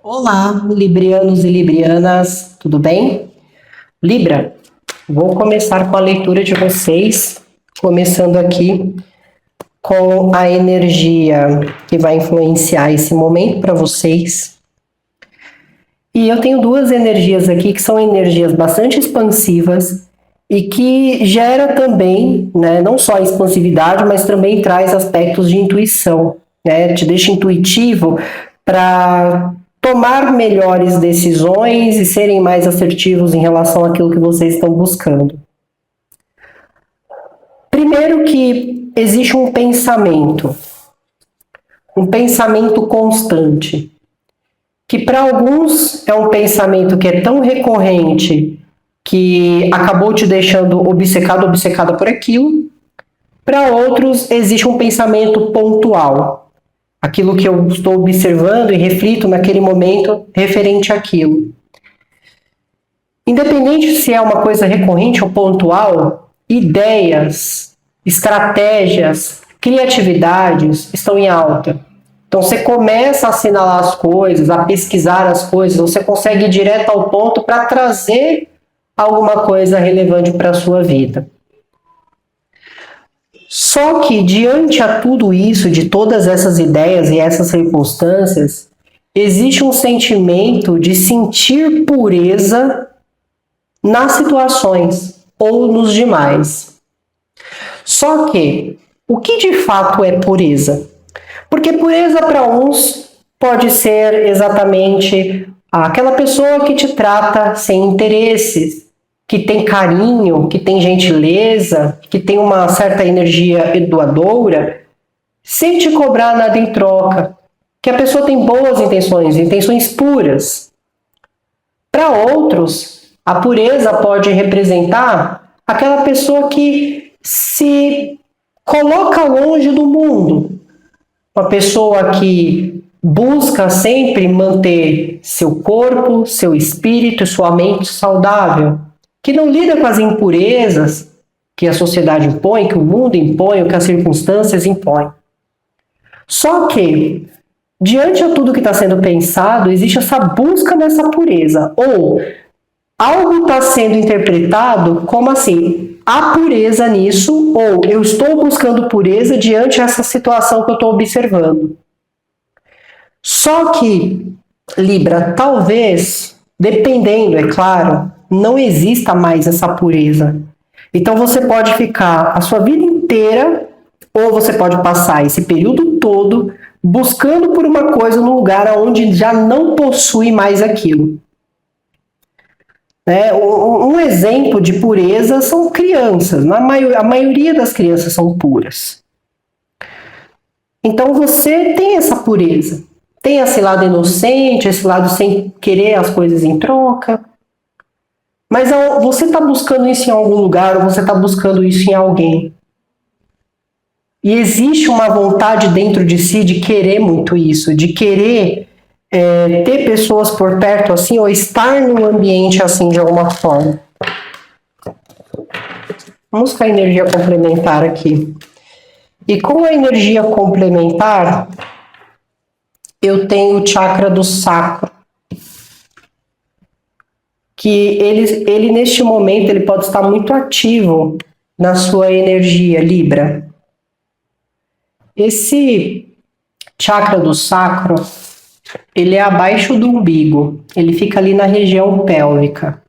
Olá, librianos e librianas, tudo bem? Libra, vou começar com a leitura de vocês, começando aqui com a energia que vai influenciar esse momento para vocês. E eu tenho duas energias aqui que são energias bastante expansivas e que gera também, né, não só a expansividade, mas também traz aspectos de intuição, né, te deixa intuitivo para tomar melhores decisões e serem mais assertivos em relação àquilo que vocês estão buscando. Primeiro que existe um pensamento constante, que para alguns é um pensamento que é tão recorrente que acabou te deixando obcecado, obcecada por aquilo. Para outros existe um pensamento pontual, aquilo que eu estou observando e reflito naquele momento referente àquilo. Independente se é uma coisa recorrente ou pontual, ideias, estratégias, criatividades estão em alta. Então você começa a assinalar as coisas, a pesquisar as coisas, você consegue ir direto ao ponto para trazer alguma coisa relevante para a sua vida. Só que, diante a tudo isso, de todas essas ideias e essas circunstâncias, existe um sentimento de sentir pureza nas situações ou nos demais. Só que, o que de fato é pureza? Porque pureza para uns pode ser exatamente aquela pessoa que te trata sem interesses, que tem carinho, que tem gentileza, que tem uma certa energia doadora, sem te cobrar nada em troca. Que a pessoa tem boas intenções, intenções puras. Para outros, a pureza pode representar aquela pessoa que se coloca longe do mundo. Uma pessoa que busca sempre manter seu corpo, seu espírito e sua mente saudável, que não lida com as impurezas que a sociedade impõe, que o mundo impõe, ou que as circunstâncias impõem. Só que, diante de tudo que está sendo pensado, existe essa busca dessa pureza, ou algo está sendo interpretado como assim, há pureza nisso, ou eu estou buscando pureza diante dessa situação que eu estou observando. Só que, Libra, talvez, dependendo, é claro, não exista mais essa pureza. Então você pode ficar a sua vida inteira, ou você pode passar esse período todo buscando por uma coisa no lugar onde já não possui mais aquilo. Um exemplo de pureza são crianças. A maioria das crianças são puras. Então você tem essa pureza. Tem esse lado inocente, esse lado sem querer as coisas em troca. Mas você está buscando isso em algum lugar, ou você está buscando isso em alguém. E existe uma vontade dentro de si de querer muito isso, de querer ter pessoas por perto assim, ou estar num ambiente assim de alguma forma. Vamos com a energia complementar aqui. E com a energia complementar, eu tenho o chakra do sacro. Que ele neste momento ele pode estar muito ativo na sua energia, Libra. Esse chakra do sacro, ele é abaixo do umbigo, ele fica ali na região pélvica.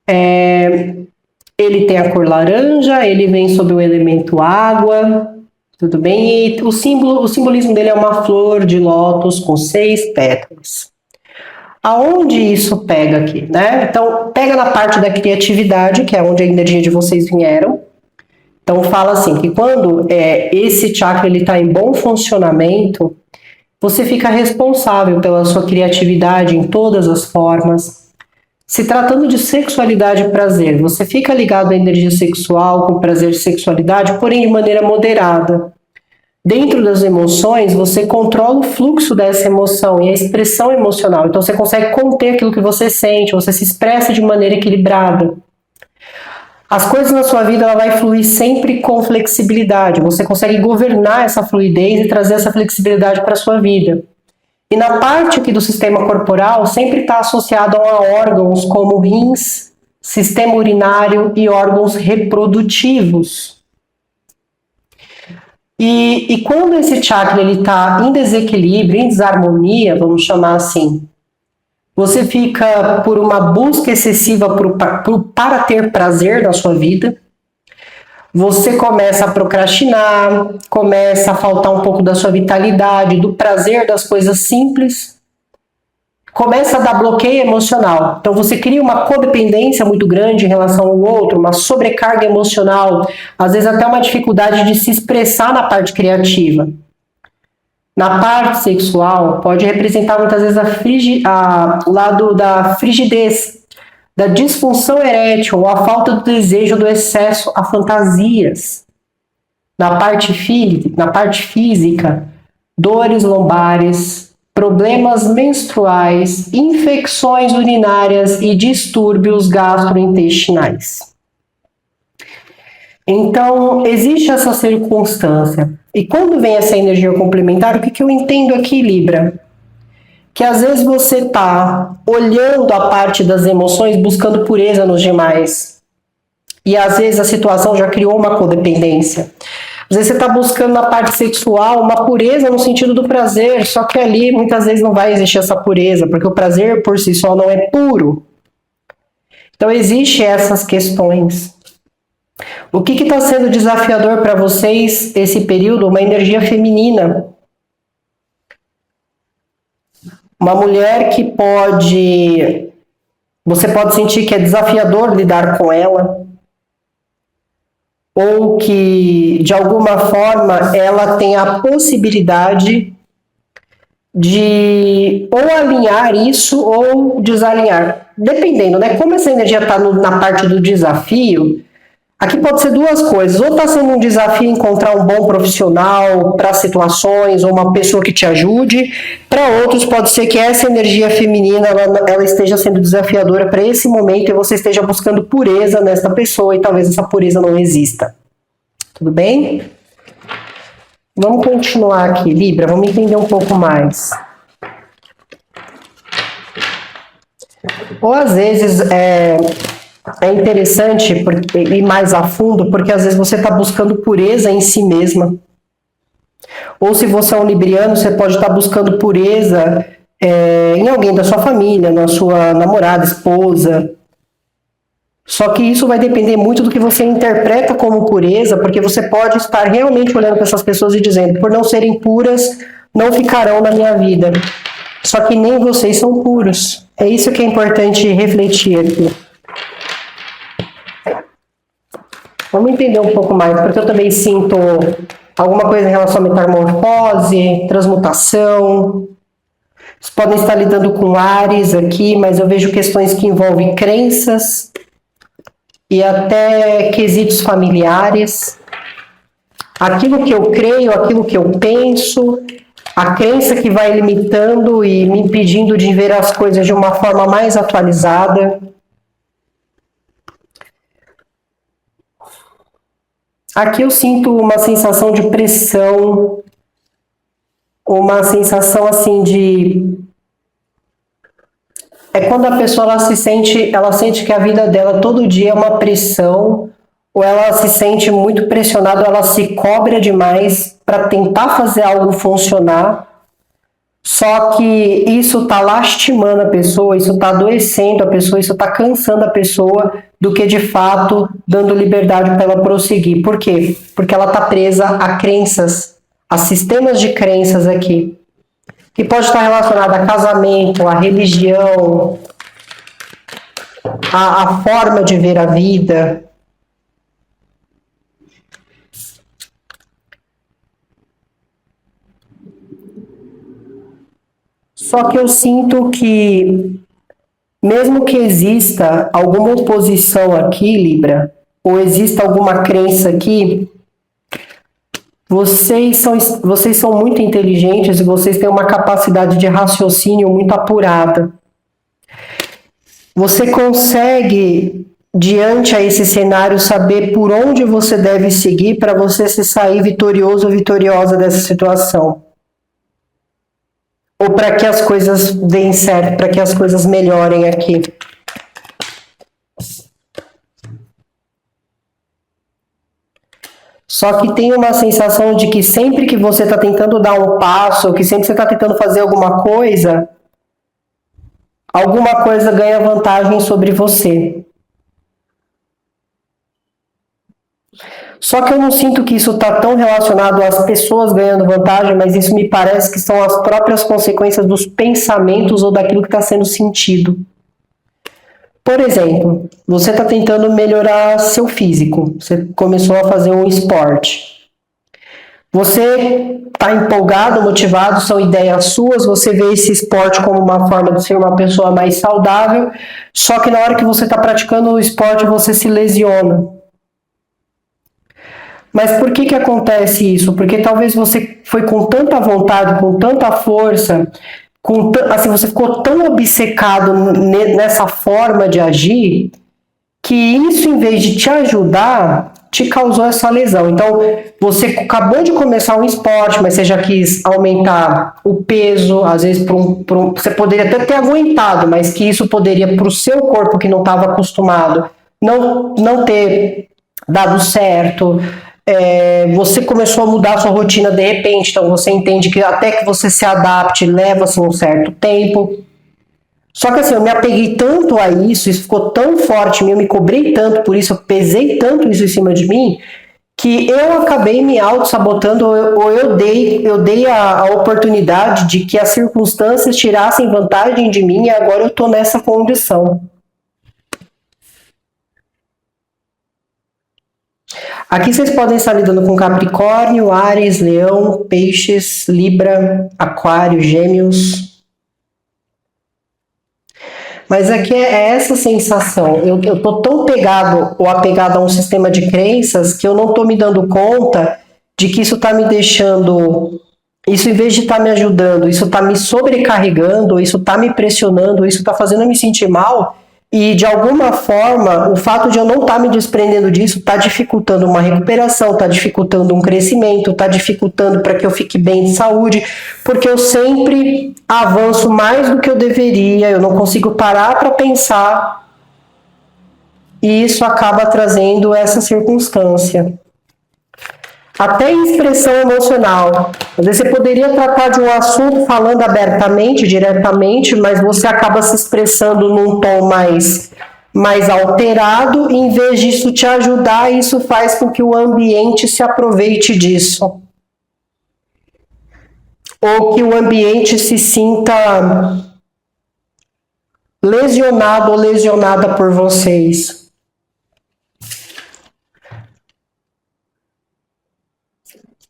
Ele tem a cor laranja, ele vem sob o elemento água, tudo bem? E o simbolismo dele é uma flor de lótus com 6 pétalas. Aonde isso pega aqui, né? Então, pega na parte da criatividade, que é onde a energia de vocês vieram. Então, fala assim, que quando esse chakra está em bom funcionamento, você fica responsável pela sua criatividade em todas as formas. Se tratando de sexualidade e prazer, você fica ligado à energia sexual, com prazer e sexualidade, porém de maneira moderada. Dentro das emoções, você controla o fluxo dessa emoção e a expressão emocional. Então, você consegue conter aquilo que você sente, você se expressa de maneira equilibrada. As coisas na sua vida ela vai fluir sempre com flexibilidade. Você consegue governar essa fluidez e trazer essa flexibilidade para a sua vida. E na parte aqui do sistema corporal sempre está associado a órgãos como rins, sistema urinário e órgãos reprodutivos. E quando esse chakra está em desequilíbrio, em desarmonia, vamos chamar assim, você fica por uma busca excessiva para ter prazer na sua vida, você começa a procrastinar, começa a faltar um pouco da sua vitalidade, do prazer das coisas simples, começa a dar bloqueio emocional. Então você cria uma codependência muito grande em relação ao outro, uma sobrecarga emocional, às vezes até uma dificuldade de se expressar na parte criativa. Na parte sexual, pode representar muitas vezes o lado da frigidez, da disfunção erétil, ou a falta do desejo, do excesso a fantasias. Na parte física, dores lombares, problemas menstruais, infecções urinárias e distúrbios gastrointestinais. Então, existe essa circunstância. E quando vem essa energia complementar, o que eu entendo aqui, Libra? Que às vezes você está olhando a parte das emoções, buscando pureza nos demais. E às vezes a situação já criou uma codependência. Às vezes você está buscando na parte sexual uma pureza no sentido do prazer, só que ali muitas vezes não vai existir essa pureza, porque o prazer por si só não é puro. Então existem essas questões. O que está sendo desafiador para vocês esse período? Uma energia feminina. Uma mulher que você pode sentir que é desafiador lidar com ela, ou que de alguma forma ela tem a possibilidade de ou alinhar isso ou desalinhar, dependendo, né? Como essa energia está na parte do desafio, aqui pode ser duas coisas, ou está sendo um desafio encontrar um bom profissional para situações, ou uma pessoa que te ajude, para outros pode ser que essa energia feminina ela esteja sendo desafiadora para esse momento e você esteja buscando pureza nessa pessoa e talvez essa pureza não exista. Tudo bem? Vamos continuar aqui, Libra, vamos entender um pouco mais. Ou às vezes é interessante ir mais a fundo, porque às vezes você está buscando pureza em si mesma. Ou se você é um libriano, você pode estar buscando pureza em alguém da sua família, na sua namorada, esposa. Só que isso vai depender muito do que você interpreta como pureza, porque você pode estar realmente olhando para essas pessoas e dizendo, por não serem puras, não ficarão na minha vida. Só que nem vocês são puros. É isso que é importante refletir aqui. Vamos entender um pouco mais, porque eu também sinto alguma coisa em relação à metamorfose, transmutação. Vocês podem estar lidando com Áries aqui, mas eu vejo questões que envolvem crenças e até quesitos familiares. Aquilo que eu creio, aquilo que eu penso, a crença que vai limitando e me impedindo de ver as coisas de uma forma mais atualizada. Aqui eu sinto uma sensação de pressão, uma sensação assim de... É quando a pessoa ela sente que a vida dela todo dia é uma pressão, ou ela se sente muito pressionada, ou ela se cobra demais para tentar fazer algo funcionar. Só que isso está lastimando a pessoa, isso está adoecendo a pessoa, isso está cansando a pessoa do que de fato dando liberdade para ela prosseguir. Por quê? Porque ela está presa a crenças, a sistemas de crenças aqui, que pode estar relacionado a casamento, a religião, a forma de ver a vida. Só que eu sinto que, mesmo que exista alguma oposição aqui, Libra, ou exista alguma crença aqui, vocês são muito inteligentes e vocês têm uma capacidade de raciocínio muito apurada. Você consegue, diante a esse cenário, saber por onde você deve seguir para você se sair vitorioso ou vitoriosa dessa situação. Ou para que as coisas deem certo, para que as coisas melhorem aqui? Só que tem uma sensação de que sempre que você está tentando dar um passo, que sempre que você está tentando fazer alguma coisa ganha vantagem sobre você. Só que eu não sinto que isso está tão relacionado às pessoas ganhando vantagem, mas isso me parece que são as próprias consequências dos pensamentos ou daquilo que está sendo sentido. Por exemplo, você está tentando melhorar seu físico, você começou a fazer um esporte. Você está empolgado, motivado, são ideias suas, você vê esse esporte como uma forma de ser uma pessoa mais saudável, só que na hora que você está praticando o esporte, você se lesiona. Mas por que acontece isso? Porque talvez você foi com tanta vontade, com tanta força, assim, você ficou tão obcecado nessa forma de agir, que isso, em vez de te ajudar, te causou essa lesão. Então, você acabou de começar um esporte, mas você já quis aumentar o peso, às vezes você poderia até ter aguentado, mas que isso poderia, para o seu corpo que não estava acostumado, não ter dado certo. Você começou a mudar a sua rotina de repente, então você entende que até que você se adapte leva-se um certo tempo. Só que assim, eu me apeguei tanto a isso ficou tão forte, eu me cobrei tanto por isso, eu pesei tanto isso em cima de mim, que eu acabei me auto-sabotando, ou eu dei a oportunidade de que as circunstâncias tirassem vantagem de mim e agora eu tô nessa condição. Aqui vocês podem estar lidando com Capricórnio, Áries, Leão, Peixes, Libra, Aquário, Gêmeos. Mas aqui é essa sensação. Eu tô tão pegado ou apegado a um sistema de crenças que eu não tô me dando conta de que isso tá me deixando... Isso, em vez de estar me ajudando, isso tá me sobrecarregando, isso tá me pressionando, isso tá fazendo eu me sentir mal... E, de alguma forma, o fato de eu não estar me desprendendo disso está dificultando uma recuperação, está dificultando um crescimento, está dificultando para que eu fique bem de saúde, porque eu sempre avanço mais do que eu deveria, eu não consigo parar para pensar, e isso acaba trazendo essa circunstância. Até em expressão emocional. Às vezes você poderia tratar de um assunto falando abertamente, diretamente, mas você acaba se expressando num tom mais alterado, e em vez disso te ajudar, isso faz com que o ambiente se aproveite disso. Ou que o ambiente se sinta lesionado ou lesionada por vocês.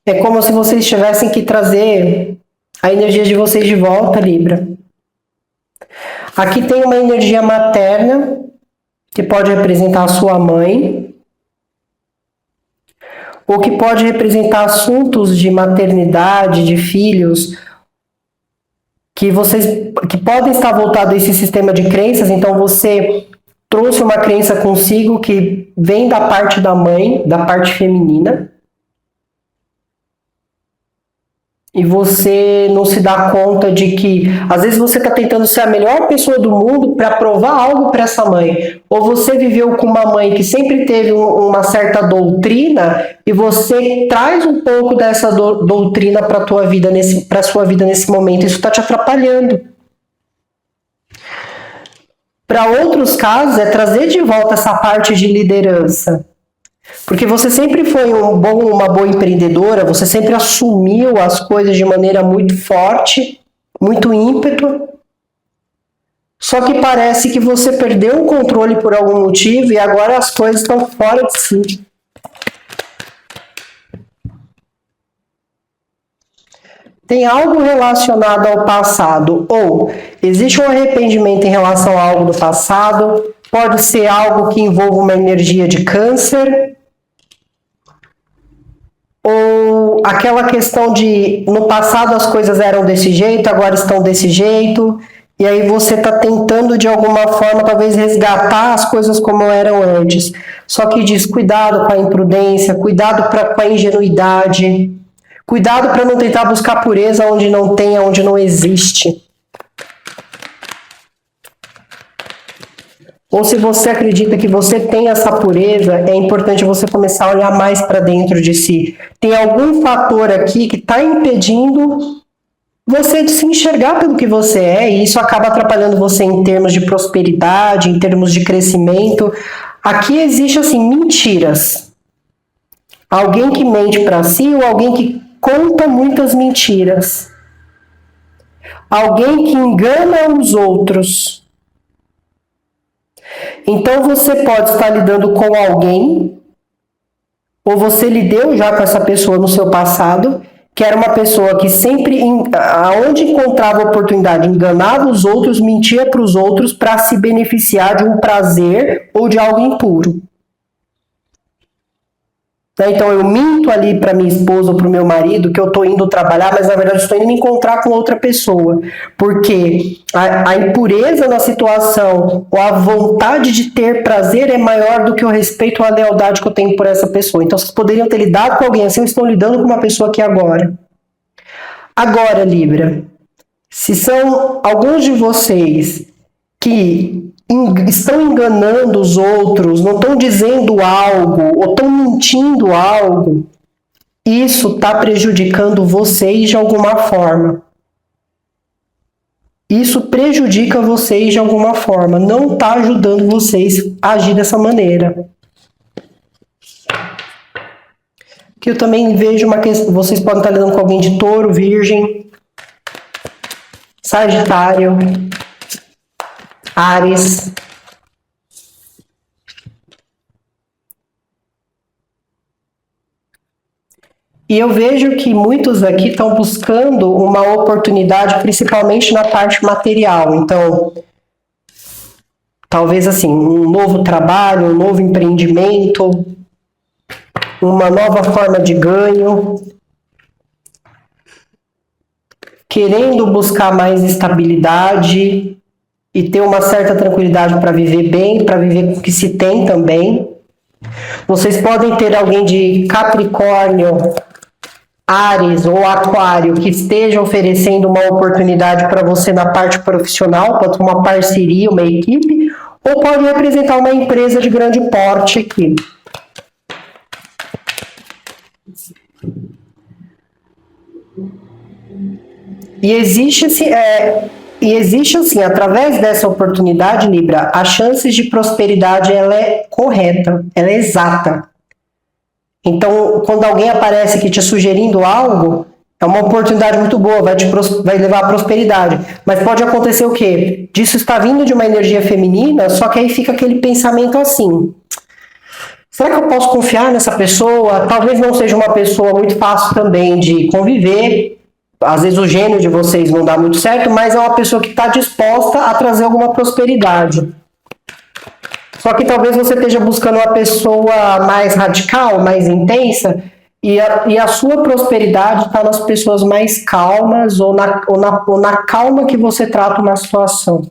É como se vocês tivessem que trazer a energia de vocês de volta, Libra. Aqui tem uma energia materna, que pode representar a sua mãe, ou que pode representar assuntos de maternidade, de filhos, que podem estar voltados a esse sistema de crenças. Então você trouxe uma crença consigo que vem da parte da mãe, da parte feminina, e você não se dá conta de que, às vezes, você está tentando ser a melhor pessoa do mundo para provar algo para essa mãe. Ou você viveu com uma mãe que sempre teve uma certa doutrina e você traz um pouco dessa doutrina para a sua vida nesse momento. Isso está te atrapalhando. Para outros casos, é trazer de volta essa parte de liderança. Porque você sempre foi uma boa empreendedora, você sempre assumiu as coisas de maneira muito forte, muito ímpeto. Só que parece que você perdeu o controle por algum motivo e agora as coisas estão fora de si. Tem algo relacionado ao passado, ou existe um arrependimento em relação a algo do passado, pode ser algo que envolva uma energia de câncer, ou aquela questão de no passado as coisas eram desse jeito, agora estão desse jeito, e aí você está tentando de alguma forma talvez resgatar as coisas como eram antes. Só que diz cuidado com a imprudência, cuidado com a ingenuidade, Cuidado para não tentar buscar pureza onde não tem, onde não existe. Ou se você acredita que você tem essa pureza, é importante você começar a olhar mais para dentro de si. Tem algum fator aqui que está impedindo você de se enxergar pelo que você é, e isso acaba atrapalhando você em termos de prosperidade, em termos de crescimento. Aqui existe, assim, mentiras. Alguém que mente para si ou alguém que conta muitas mentiras. Alguém que engana os outros. Então você pode estar lidando com alguém, ou você lidou já com essa pessoa no seu passado, que era uma pessoa que sempre, aonde encontrava oportunidade, enganava os outros, mentia para os outros para se beneficiar de um prazer ou de algo impuro. Então eu minto ali para minha esposa ou para o meu marido que eu estou indo trabalhar, mas na verdade estou indo me encontrar com outra pessoa, porque a impureza na situação ou a vontade de ter prazer é maior do que o respeito ou a lealdade que eu tenho por essa pessoa. Então vocês poderiam ter lidado com alguém assim, eu estou lidando com uma pessoa aqui agora. Agora, Libra, se são alguns de vocês que estão enganando os outros, não estão dizendo algo, ou estão mentindo algo, isso está prejudicando vocês de alguma forma. Isso prejudica vocês de alguma forma, não está ajudando vocês a agir dessa maneira. Que eu também vejo uma questão, vocês podem estar lidando com alguém de Touro, Virgem, Sagitário, Áries. E eu vejo que muitos aqui estão buscando uma oportunidade, principalmente na parte material. Então, talvez assim, um novo trabalho, um novo empreendimento, uma nova forma de ganho, querendo buscar mais estabilidade e ter uma certa tranquilidade para viver bem, para viver com o que se tem também. Vocês podem ter alguém de Capricórnio, Áries ou Aquário que esteja oferecendo uma oportunidade para você na parte profissional, pode ser uma parceria, uma equipe, ou pode representar uma empresa de grande porte aqui. E existe assim, através dessa oportunidade, Libra, a chance de prosperidade ela é correta, ela é exata. Então, quando alguém aparece aqui te sugerindo algo, é uma oportunidade muito boa, vai levar à prosperidade. Mas pode acontecer o quê? Disso está vindo de uma energia feminina, só que aí fica aquele pensamento assim: será que eu posso confiar nessa pessoa? Talvez não seja uma pessoa muito fácil também de conviver. Às vezes o gênio de vocês não dá muito certo, mas é uma pessoa que está disposta a trazer alguma prosperidade. Só que talvez você esteja buscando uma pessoa mais radical, mais intensa, e a sua prosperidade está nas pessoas mais calmas ou na calma que você trata uma situação.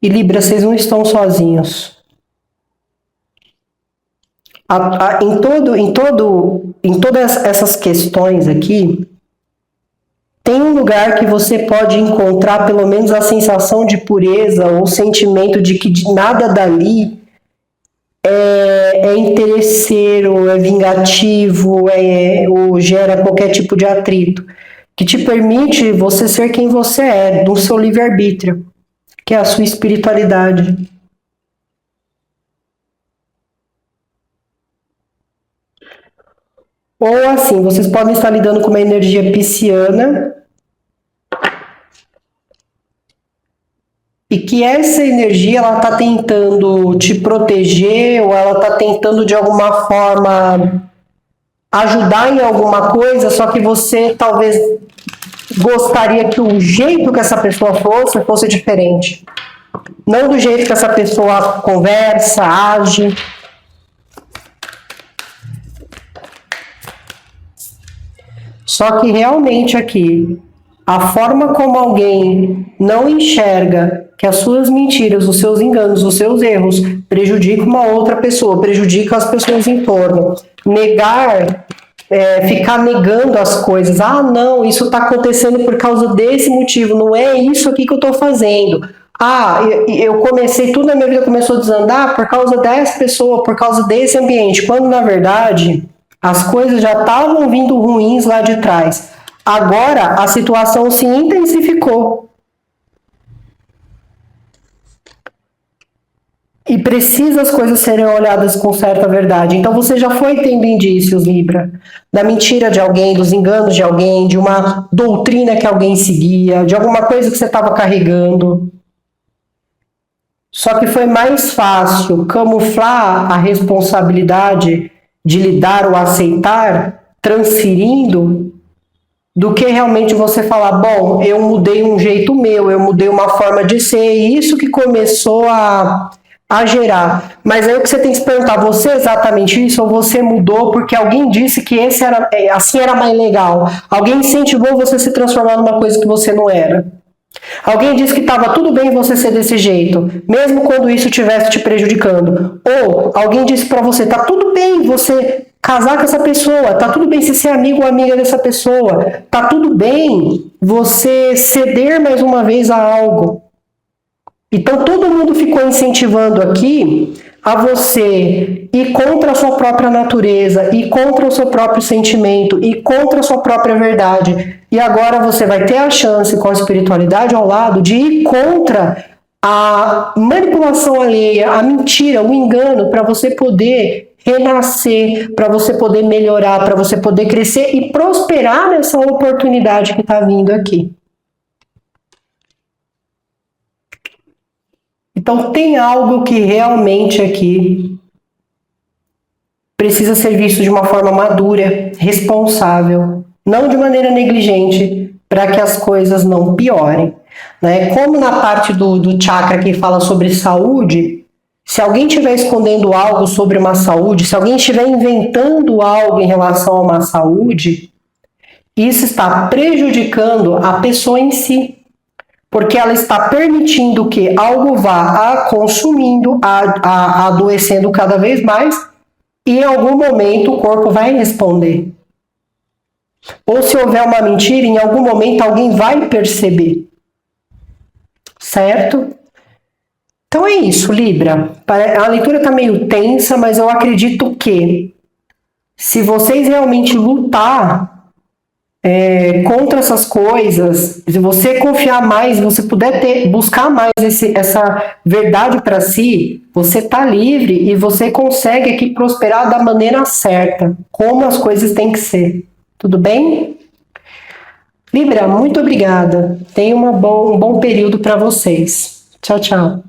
E Libra, vocês não estão sozinhos. Em todas essas questões aqui, tem um lugar que você pode encontrar pelo menos a sensação de pureza ou o sentimento de que nada dali é interesseiro, é vingativo, ou gera qualquer tipo de atrito, que te permite você ser quem você é, do seu livre-arbítrio, que é a sua espiritualidade. Ou assim, vocês podem estar lidando com uma energia pisciana e que essa energia ela está tentando te proteger ou ela está tentando de alguma forma ajudar em alguma coisa, só que você talvez gostaria que o jeito que essa pessoa fosse diferente. Não do jeito que essa pessoa conversa, age. Só que realmente aqui, a forma como alguém não enxerga que as suas mentiras, os seus enganos, os seus erros prejudicam uma outra pessoa, prejudicam as pessoas em torno. Negar, ficar negando as coisas. Ah, não, isso está acontecendo por causa desse motivo, não é isso aqui que eu estou fazendo. Ah, eu comecei, tudo na minha vida começou a desandar por causa dessa pessoa, por causa desse ambiente, quando na verdade as coisas já estavam vindo ruins lá de trás. Agora a situação se intensificou. E precisa as coisas serem olhadas com certa verdade. Então você já foi tendo indícios, Libra, da mentira de alguém, dos enganos de alguém, de uma doutrina que alguém seguia, de alguma coisa que você estava carregando. Só que foi mais fácil camuflar a responsabilidade de lidar ou aceitar, transferindo, do que realmente você falar, bom, eu mudei um jeito meu, eu mudei uma forma de ser, e isso que começou a gerar. Mas aí o que você tem que se perguntar, você é exatamente isso ou você mudou porque alguém disse que esse era, assim era mais legal? Alguém incentivou você a se transformar numa coisa que você não era? Alguém disse que estava tudo bem você ser desse jeito, mesmo quando isso estivesse te prejudicando? Ou alguém disse para você, tá tudo bem você casar com essa pessoa, tá tudo bem você ser amigo ou amiga dessa pessoa, tá tudo bem você ceder mais uma vez a algo. Então todo mundo ficou incentivando aqui a você ir contra a sua própria natureza, ir contra o seu próprio sentimento, ir contra a sua própria verdade. E agora você vai ter a chance, com a espiritualidade ao lado, de ir contra a manipulação alheia, a mentira, o engano, para você poder renascer, para você poder melhorar, para você poder crescer e prosperar nessa oportunidade que está vindo aqui. Então tem algo que realmente aqui precisa ser visto de uma forma madura, responsável, não de maneira negligente, para que as coisas não piorem. Né? Como na parte do chakra que fala sobre saúde, se alguém estiver escondendo algo sobre uma saúde, se alguém estiver inventando algo em relação a uma saúde, isso está prejudicando a pessoa em si. Porque ela está permitindo que algo vá a consumindo, a adoecendo cada vez mais, e em algum momento o corpo vai responder. Ou se houver uma mentira, em algum momento alguém vai perceber. Certo? Então é isso, Libra. A leitura está meio tensa, mas eu acredito que se vocês realmente lutar contra essas coisas, se você confiar mais, se você puder buscar mais essa verdade para si, você está livre e você consegue aqui prosperar da maneira certa, como as coisas têm que ser. Tudo bem? Libra, muito obrigada. Tenha um bom período para vocês. Tchau, tchau.